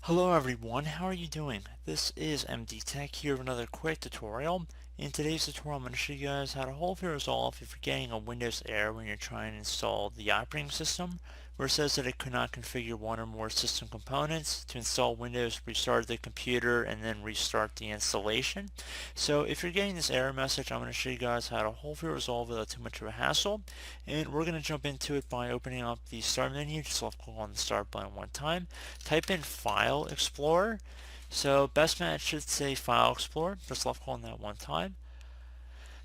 Hello everyone, how are you doing? This is MD Tech here with another quick tutorial. In today's tutorial I'm going to show you guys how to hopefully resolve if you're getting a Windows error when you're trying to install the operating system, where it says that it could not configure one or more system components. To install Windows, restart the computer and then restart the installation. So if you're getting this error message, I'm going to show you guys how to hopefully resolve it without too much of a hassle. And we're going to jump into it by opening up the start menu. Just left click on the start button one time. Type in File Explorer. So best match should say File Explorer. Just left click on that one time.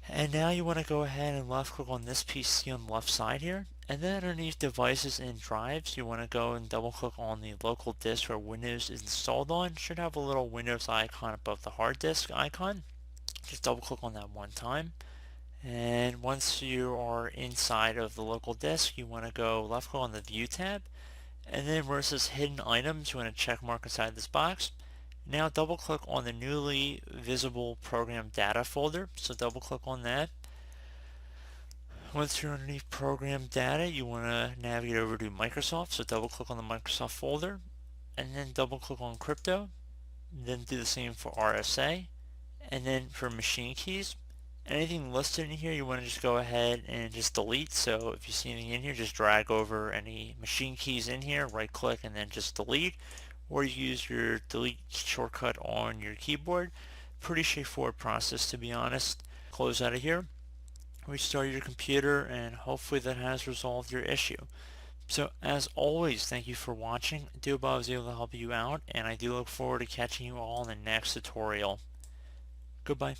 And now you want to go ahead and left click on this PC on the left side here. And then underneath devices and drives, you want to go and double click on the local disk where Windows is installed on. It should have a little Windows icon above the hard disk icon. Just double click on that one time. And once you are inside of the local disk, you want to go left click on the View tab. And then where it says Hidden Items, you want to check mark inside this box. Now double click on the newly visible program data folder. So double click on that. Once you're underneath program data, you want to navigate over to Microsoft. So double click on the Microsoft folder and then double click on crypto. Then do the same for RSA. And then for machine keys, anything listed in here you want to just go ahead and just delete. So if you see anything in here, just drag over any machine keys in here, right click and then just delete, or you use your delete shortcut on your keyboard. Pretty straightforward process, to be honest. Close out of here, restart your computer, and hopefully that has resolved your issue. So as always, thank you for watching. I do hope I was able to help you out, and I do look forward to catching you all in the next tutorial. Goodbye.